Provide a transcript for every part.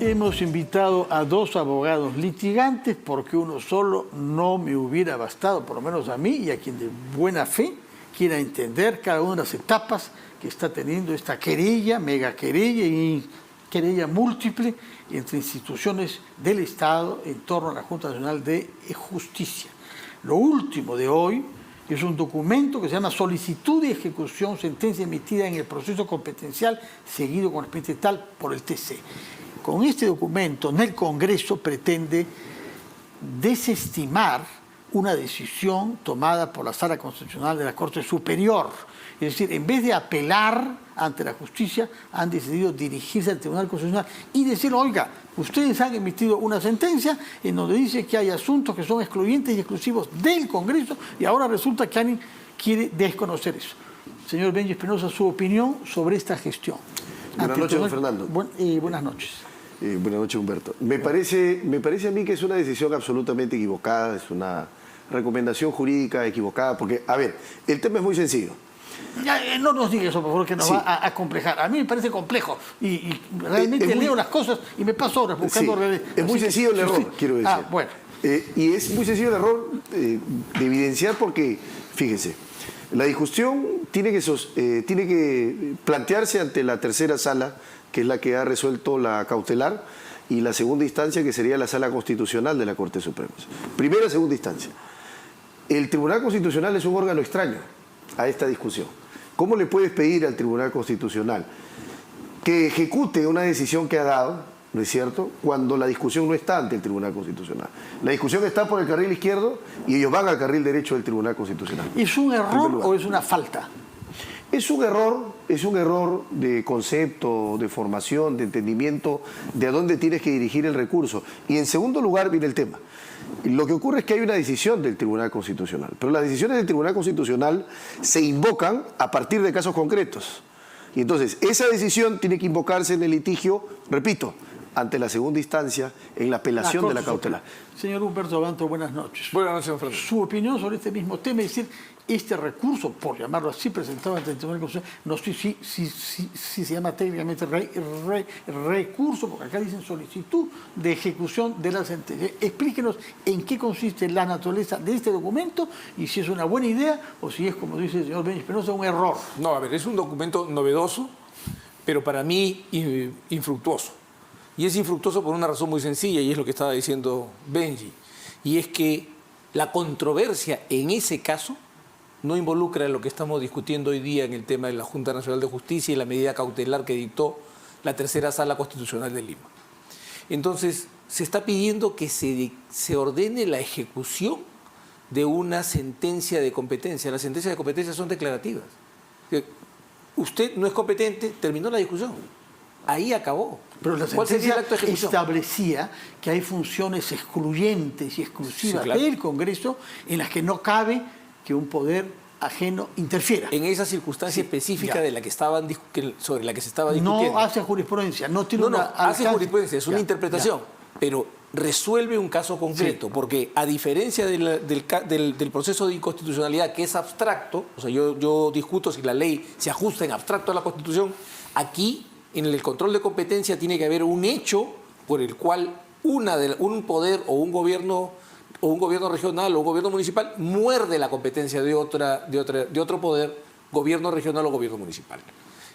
Hemos invitado a dos abogados litigantes porque uno solo no me hubiera bastado, por lo menos a mí y a quien de buena fe quiera entender cada una de las etapas que está teniendo esta querella, mega querella y querella múltiple entre instituciones del Estado en torno a la Junta Nacional de Justicia. Lo último de hoy es un documento que se llama Solicitud de Ejecución, sentencia emitida en el proceso competencial seguido con expediente tal por el TC. Con este documento, en el Congreso pretende desestimar una decisión tomada por la Sala Constitucional de la Corte Superior. Es decir, en vez de apelar ante la justicia, han decidido dirigirse al Tribunal Constitucional y decir, oiga, ustedes han emitido una sentencia en donde dice que hay asuntos que son excluyentes y exclusivos del Congreso y ahora resulta que alguien quiere desconocer eso. Señor Benji Espinosa, su opinión sobre esta gestión. Buenas noches, don Fernando. Buenas noches. Buenas noches, Humberto. Me parece a mí que es una decisión absolutamente equivocada, es una recomendación jurídica equivocada, porque, a ver, el tema es muy sencillo. Ya, no nos diga eso, por favor, que nos va a complejar. A mí me parece complejo y realmente leo las cosas y me paso horas buscando... Es muy sencillo el error, quiero decir. Bueno. Y es muy sencillo el error de evidenciar porque, fíjese, la discusión tiene que plantearse ante la tercera sala, que es la que ha resuelto la cautelar, y la segunda instancia, que sería la Sala Constitucional de la Corte Suprema. Primera y segunda instancia. El Tribunal Constitucional es un órgano extraño a esta discusión. ¿Cómo le puedes pedir al Tribunal Constitucional que ejecute una decisión que ha dado, no es cierto?, cuando la discusión no está ante el Tribunal Constitucional? La discusión está por el carril izquierdo y ellos van al carril derecho del Tribunal Constitucional. ¿Es un error o es una falta? Es un error de concepto, de formación, de entendimiento de a dónde tienes que dirigir el recurso. Y en segundo lugar viene el tema. Lo que ocurre es que hay una decisión del Tribunal Constitucional, pero las decisiones del Tribunal Constitucional se invocan a partir de casos concretos. Y entonces esa decisión tiene que invocarse en el litigio, repito, ante la segunda instancia, en la apelación de la cautelar. Señor Humberto Abanto, buenas noches. Buenas noches, don Fernando. Su opinión sobre este mismo tema, es decir, este recurso, por llamarlo así, presentado ante el Tribunal Constitucional, no sé si se llama técnicamente recurso, porque acá dicen solicitud de ejecución de la sentencia. Explíquenos en qué consiste la naturaleza de este documento y si es una buena idea o si es, como dice el señor Benji Espinosa, un error. No, a ver, es un documento novedoso, pero para mí infructuoso. Y es infructuoso por una razón muy sencilla, y es lo que estaba diciendo Benji, y es que la controversia en ese caso no involucra lo que estamos discutiendo hoy día en el tema de la Junta Nacional de Justicia y la medida cautelar que dictó la tercera Sala Constitucional de Lima. Entonces, se está pidiendo que se ordene la ejecución de una sentencia de competencia. Las sentencias de competencia son declarativas. Usted no es competente, terminó la discusión. Ahí acabó. Pero la sentencia establecía que hay funciones excluyentes y exclusivas del Congreso en las que no cabe que un poder ajeno interfiera. En esa circunstancia específica de la que sobre la que se estaba discutiendo. No hace jurisprudencia, no tiene una hace jurisprudencia, es una interpretación, pero resuelve un caso concreto, porque a diferencia del proceso de inconstitucionalidad, que es abstracto, o sea, yo discuto si la ley se ajusta en abstracto a la Constitución, aquí en el control de competencia tiene que haber un hecho por el cual un poder o un gobierno regional o un gobierno municipal muerde la competencia de otro poder, gobierno regional o gobierno municipal.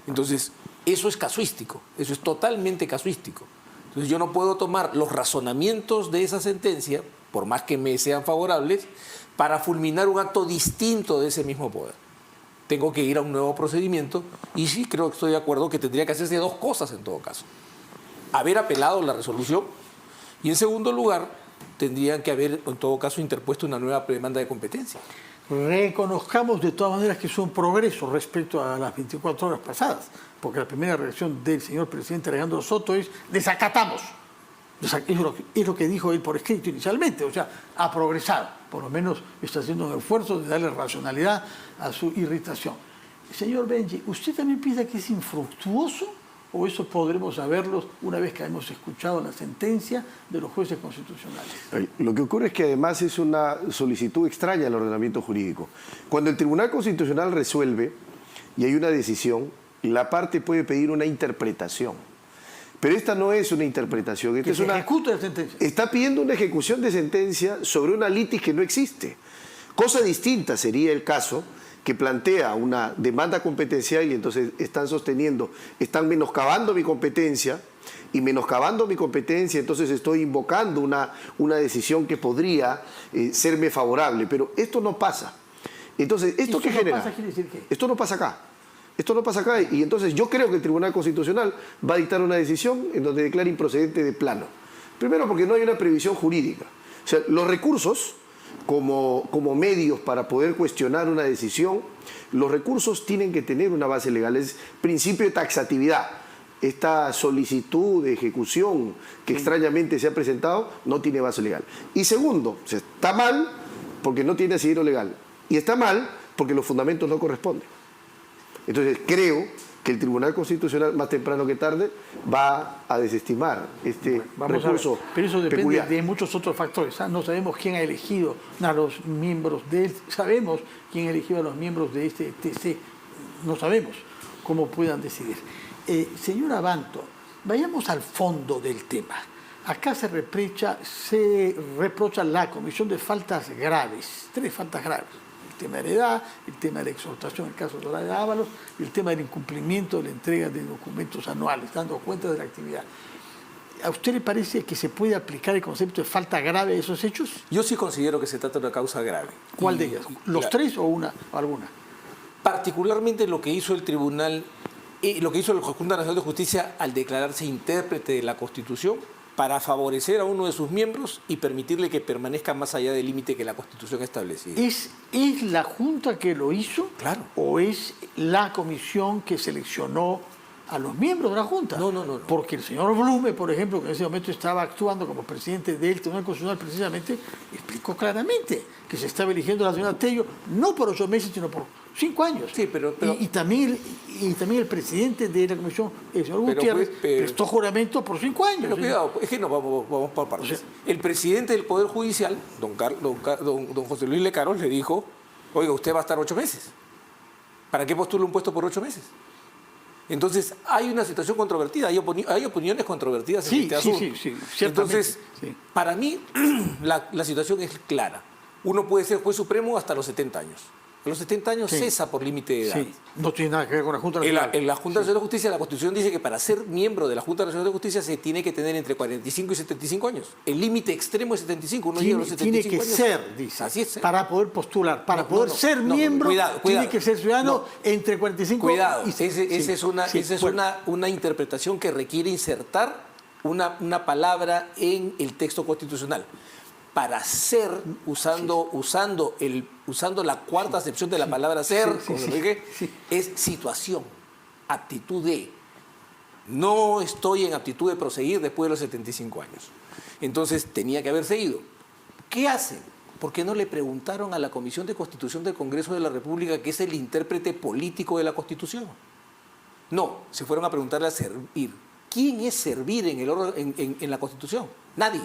Entonces, eso es casuístico, eso es totalmente casuístico. Entonces, yo no puedo tomar los razonamientos de esa sentencia, por más que me sean favorables, para fulminar un acto distinto de ese mismo poder. Tengo que ir a un nuevo procedimiento y sí, creo que estoy de acuerdo que tendría que hacerse dos cosas en todo caso. Haber apelado la resolución y, en segundo lugar, tendrían que haber, en todo caso, interpuesto una nueva demanda de competencia. Reconozcamos de todas maneras que es un progreso respecto a las 24 horas pasadas, porque la primera reacción del señor presidente Alejandro Soto es desacatamos. Es lo que dijo él por escrito inicialmente, o sea, ha progresado, por lo menos está haciendo un esfuerzo de darle racionalidad a su irritación. Señor Benji, ¿usted también piensa que es infructuoso o eso podremos saberlo una vez que hemos escuchado la sentencia de los jueces constitucionales? Lo que ocurre es que además es una solicitud extraña al ordenamiento jurídico. Cuando el Tribunal Constitucional resuelve y hay una decisión, la parte puede pedir una interpretación. Pero esta no es una interpretación. Esta Que es se una... ejecute la sentencia. Está pidiendo una ejecución de sentencia sobre una litis que no existe. Cosa distinta sería el caso que plantea una demanda competencial y entonces están sosteniendo, están menoscabando mi competencia, y menoscabando mi competencia, entonces estoy invocando una decisión que podría serme favorable. Pero esto no pasa. Entonces, ¿esto qué genera? Pasa, quiere decir qué? Esto no pasa acá. Esto no pasa acá. Y entonces yo creo que el Tribunal Constitucional va a dictar una decisión en donde declara improcedente de plano. Primero porque no hay una previsión jurídica. O sea, los recursos, como medios para poder cuestionar una decisión, los recursos tienen que tener una base legal. Es principio de taxatividad. Esta solicitud de ejecución que extrañamente se ha presentado no tiene base legal. Y segundo, o sea, está mal porque no tiene asidero legal. Y está mal porque los fundamentos no corresponden. Entonces creo que el Tribunal Constitucional, más temprano que tarde, va a desestimar este recurso. Pero eso depende peculiar. de muchos otros factores. No sabemos quién ha elegido a los miembros de él. Sabemos quién ha elegido a los miembros de este TC. No sabemos cómo puedan decidir. Señor Abanto, vayamos al fondo del tema. Acá se reprocha la comisión de faltas graves, 3 faltas graves. El tema de la edad, el tema de la exhortación en el caso de Soraya Ábalos y el tema del incumplimiento de la entrega de documentos anuales, dando cuenta de la actividad. ¿A usted le parece que se puede aplicar el concepto de falta grave a esos hechos? Yo sí considero que se trata de una causa grave. ¿Cuál de ellas? ¿Los 3 o alguna? Particularmente lo que hizo el tribunal, lo que hizo la Junta Nacional de Justicia al declararse intérprete de la Constitución para favorecer a uno de sus miembros y permitirle que permanezca más allá del límite que la Constitución ha establecido. ¿Es la Junta que lo hizo? Claro. ¿O es la comisión que seleccionó a los miembros de la Junta? No. Porque el señor Blume, por ejemplo, que en ese momento estaba actuando como presidente del Tribunal Constitucional, precisamente, explicó claramente que se estaba eligiendo a la señora Tello no por 8 meses, sino por 5 años. Sí, pero y también el presidente de la comisión, el señor Gutiérrez, prestó juramento por 5 años. Pero cuidado, es que no, vamos por partes. O sea, el presidente del Poder Judicial, don José Luis Lecaros, le dijo, oiga, usted va a estar 8 meses. ¿Para qué postula un puesto por 8 meses? Entonces, hay una situación controvertida, hay opiniones controvertidas en este asunto. Sí, entonces, sí. Para mí, la situación es clara. Uno puede ser juez supremo hasta los 70 años. A los 70 años cesa por límite de edad. Sí, no tiene nada que ver con la Junta Nacional. En la Junta Nacional de Justicia, la Constitución dice que para ser miembro de la Junta Nacional de Justicia se tiene que tener entre 45 y 75 años. El límite extremo es 75. Uno llega a los 75 tiene que años. ser, dice, Así es. para poder postular, para poder ser miembro, cuidado. tiene que ser ciudadano entre 45 Cuidado, y... esa es una interpretación que requiere insertar una palabra en el texto constitucional. Para ser, usando la cuarta acepción de la palabra ser, como lo dije, es situación, aptitud de. No estoy en aptitud de proseguir después de los 75 años. Entonces tenía que haber seguido. ¿Qué hacen? ¿Por qué no le preguntaron a la Comisión de Constitución del Congreso de la República, que es el intérprete político de la Constitución? No, se fueron a preguntarle a servir. ¿Quién es servir en la Constitución? Nadie.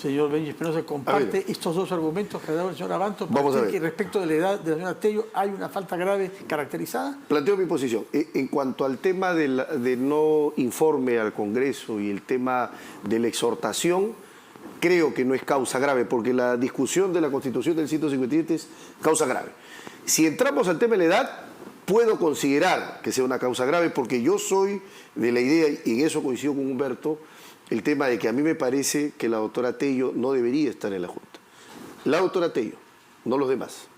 Señor Benji Espinosa, comparte estos 2 argumentos que ha dado el señor Abanto. Vamos a ver. Que respecto de la edad de la señora Tello, ¿hay una falta grave caracterizada? Planteo mi posición. En cuanto al tema de no informe al Congreso y el tema de la exhortación, creo que no es causa grave, porque la discusión de la Constitución del 157 es causa grave. Si entramos al tema de la edad, puedo considerar que sea una causa grave, porque yo soy de la idea, y en eso coincido con Humberto, el tema de que a mí me parece que la doctora Tello no debería estar en la Junta. La doctora Tello, no los demás.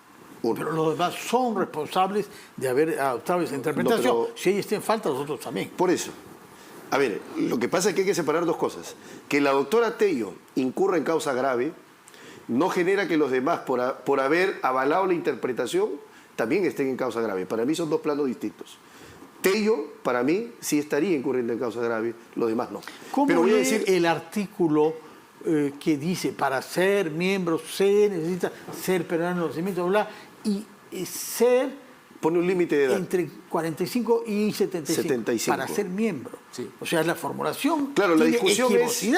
Pero los demás son responsables de haber adoptado esa interpretación. Si ella está en falta, nosotros también. Por eso. A ver, lo que pasa es que hay que separar 2 cosas. Que la doctora Tello incurra en causa grave no genera que los demás, por haber avalado la interpretación, también estén en causa grave. Para mí son 2 planos distintos. Tello, para mí, sí estaría incurriendo en causa grave, los demás no. ¿Cómo pero voy a lee decir el artículo que dice, para ser miembro se necesita ser peruano de nacimiento, bla, y ser... Pone un límite de edad. Entre 45 y 75. Para ser miembro. Sí. O sea, la formulación. Claro, la tiene discusión es si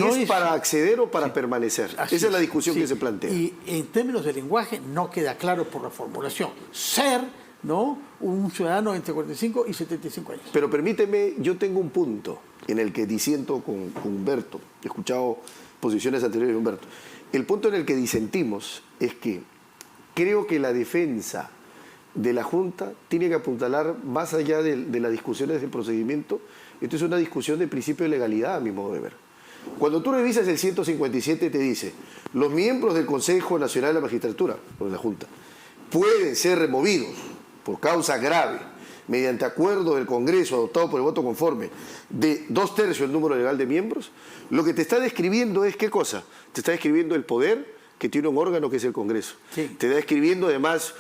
no es para acceder o para permanecer. Así Esa es la discusión que se plantea. Y en términos de lenguaje no queda claro por la formulación. Ser ¿no? Un ciudadano entre 45 y 75 años. Pero permíteme, yo tengo un punto en el que disiento con Humberto. He escuchado posiciones anteriores de Humberto. El punto en el que disentimos es que creo que la defensa de la Junta tiene que apuntalar más allá de las discusiones del procedimiento. Esto es una discusión de principio de legalidad, a mi modo de ver. Cuando tú revisas el 157 te dice, los miembros del Consejo Nacional de la Magistratura, o de la Junta, pueden ser removidos por causa grave mediante acuerdo del Congreso adoptado por el voto conforme de 2/3 del número legal de miembros. Lo que te está describiendo es, ¿qué cosa? Te está describiendo el poder que tiene un órgano que es el Congreso. Sí. Te está describiendo además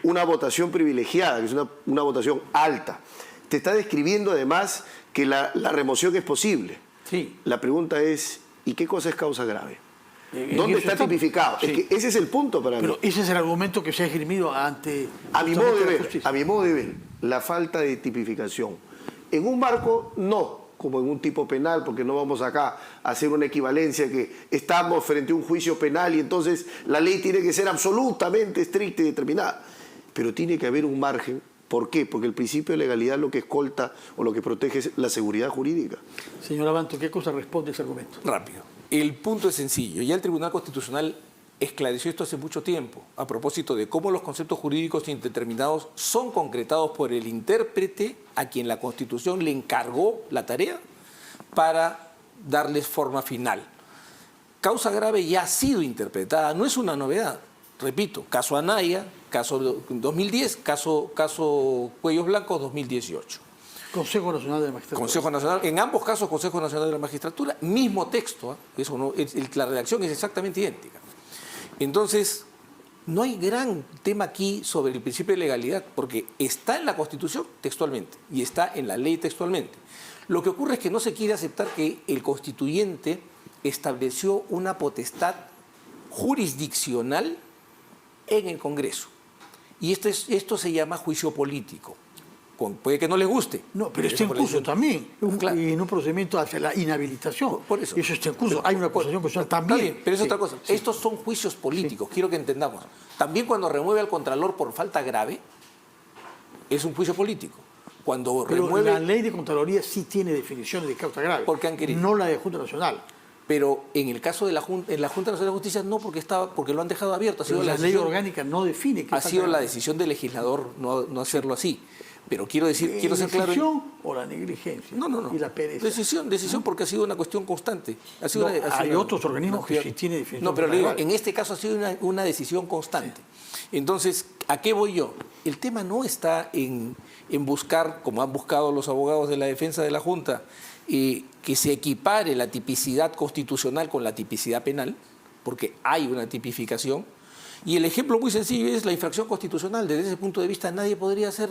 una votación privilegiada, que es una votación alta. Te está describiendo además que la remoción es posible. Sí. La pregunta es, ¿y qué cosa es causa grave? En ¿Dónde eso está tipificado? Sí. Es que ese es el punto para mí. Pero ese es el argumento que se ha esgrimido ante A mi modo de justamente la ver, justicia. a mi modo de ver, la falta de tipificación. En un marco, no, como en un tipo penal, porque no vamos acá a hacer una equivalencia que estamos frente a un juicio penal y entonces la ley tiene que ser absolutamente estricta y determinada. Pero tiene que haber un margen. ¿Por qué? Porque el principio de legalidad lo que escolta o lo que protege es la seguridad jurídica. Señor Abanto, ¿qué cosa responde ese argumento? Rápido. El punto es sencillo. Ya el Tribunal Constitucional esclareció esto hace mucho tiempo, a propósito de cómo los conceptos jurídicos indeterminados son concretados por el intérprete a quien la Constitución le encargó la tarea para darles forma final. Causa grave ya ha sido interpretada, no es una novedad. Repito, caso Anaya, caso 2010, caso Cuellos Blancos 2018. Consejo Nacional de la Magistratura. Consejo Nacional, en ambos casos Consejo Nacional de la Magistratura, mismo texto, eso no, la redacción es exactamente idéntica. Entonces, no hay gran tema aquí sobre el principio de legalidad, porque está en la Constitución textualmente y está en la ley textualmente. Lo que ocurre es que no se quiere aceptar que el constituyente estableció una potestad jurisdiccional en el Congreso. Y esto se llama juicio político. Puede que no les guste. No, pero está en curso también. Claro. Y en un procedimiento hacia la inhabilitación. Por eso. Eso está en curso. Hay una acusación constitucional también. Está bien, pero es Sí, otra cosa. sí. Estos son juicios políticos, quiero que entendamos. También cuando remueve al Contralor por falta grave, es un juicio político. Cuando Pero remueve... la ley de Contraloría sí tiene definiciones de causa grave. Porque han querido. No la de Junta Nacional. Pero en el caso de la Junta Nacional de Justicia no, porque lo han dejado abierto. Ha sido Pero la ley decisión, orgánica no define qué ha falta sido la grave. decisión del legislador no hacerlo así. Pero quiero decir, quiero ser claro. ¿Decisión o la negligencia? No. Y la pereza. Decisión porque ha sido una cuestión constante. Ha sido No, hay otros organismos que sí tienen definición No, pero le digo, legal. en este caso ha sido una decisión constante. Entonces, ¿a qué voy yo? El tema no está en buscar, como han buscado los abogados de la defensa de la Junta, que se equipare la tipicidad constitucional con la tipicidad penal, porque hay una tipificación. Y el ejemplo muy sencillo es la infracción constitucional. Desde ese punto de vista nadie podría ser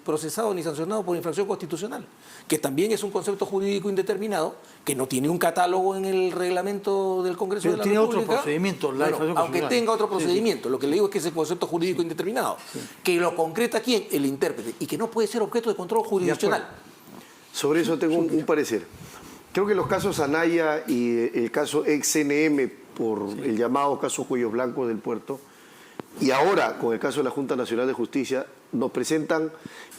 procesado ni sancionado por infracción constitucional, que también es un concepto jurídico indeterminado, que no tiene un catálogo en el reglamento del Congreso Pero de la tiene otro República. procedimiento, la Bueno, infracción aunque constitucional. tenga otro Sí, sí. procedimiento, lo que le digo es que es el concepto jurídico indeterminado, que lo concreta quién, el intérprete, y que no puede ser objeto de control jurisdiccional. Sobre eso tengo un parecer. Creo que los casos Anaya y el caso ex-CNM por el llamado caso Cuellos Blancos del Puerto, y ahora con el caso de la Junta Nacional de Justicia, nos presentan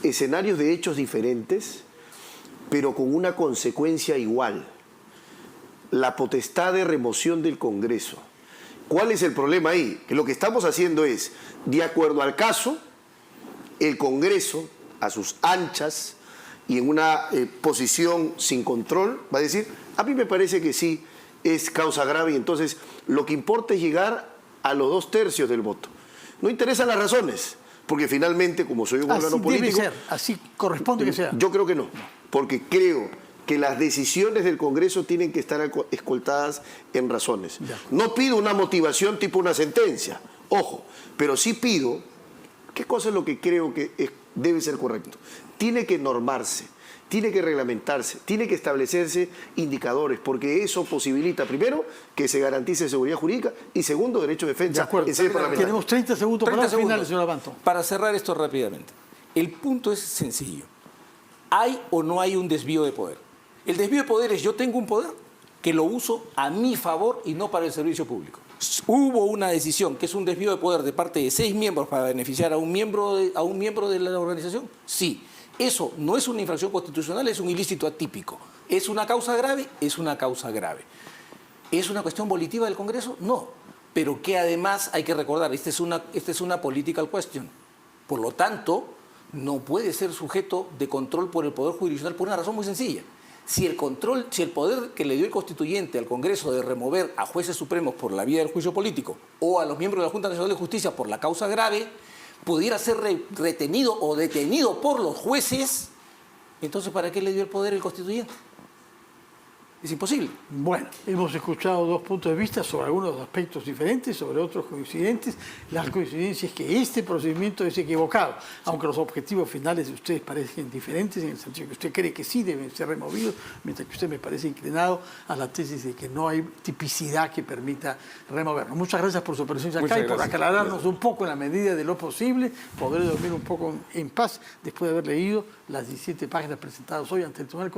escenarios de hechos diferentes, pero con una consecuencia igual: la potestad de remoción del Congreso. ¿Cuál es el problema ahí? Que lo que estamos haciendo es, de acuerdo al caso, el Congreso, a sus anchas y en una posición sin control, va a decir, a mí me parece que sí es causa grave, y entonces lo que importa es llegar a los 2/3 del voto. No interesan las razones, porque finalmente, como soy un órgano Así debe político, ser, así corresponde que sea. yo creo que no, porque creo que las decisiones del Congreso tienen que estar escoltadas en razones. Ya. No pido una motivación tipo una sentencia, ojo, pero sí pido, ¿qué cosa es lo que creo que debe ser correcto? Tiene que normarse, tiene que reglamentarse, tiene que establecerse indicadores, porque eso posibilita, primero, que se garantice seguridad jurídica y segundo, derecho de De defensa acuerdo. en sede parlamentaria. Tenemos 30 segundos para 30 el final, segundos. señor Abanto. Para cerrar esto rápidamente, el punto es sencillo. ¿Hay o no hay un desvío de poder? El desvío de poder es: yo tengo un poder que lo uso a mi favor y no para el servicio público. hubo una decisión que es un desvío de poder de parte de 6 miembros para beneficiar a un miembro de la organización, sí. Eso no es una infracción constitucional, es un ilícito atípico. ¿Es una causa grave? Es una causa grave. ¿Es una cuestión volitiva del Congreso? No. Pero que además hay que recordar, esta es una political question. Por lo tanto, no puede ser sujeto de control por el Poder Jurisdiccional por una razón muy sencilla. Si el poder que le dio el constituyente al Congreso de remover a jueces supremos por la vía del juicio político o a los miembros de la Junta Nacional de Justicia por la causa grave, pudiera ser retenido o detenido por los jueces, entonces ¿para qué le dio el poder el constituyente? Es imposible. Bueno, hemos escuchado dos puntos de vista sobre algunos aspectos diferentes, sobre otros coincidentes. La coincidencia es que este procedimiento es equivocado, aunque los objetivos finales de ustedes parecen diferentes, en el sentido que usted cree que sí deben ser removidos, mientras que usted me parece inclinado a la tesis de que no hay tipicidad que permita removerlo. Muchas gracias por su presencia acá y por aclararnos un poco en la medida de lo posible. Podré dormir un poco en paz después de haber leído las 17 páginas presentadas hoy ante el Tribunal.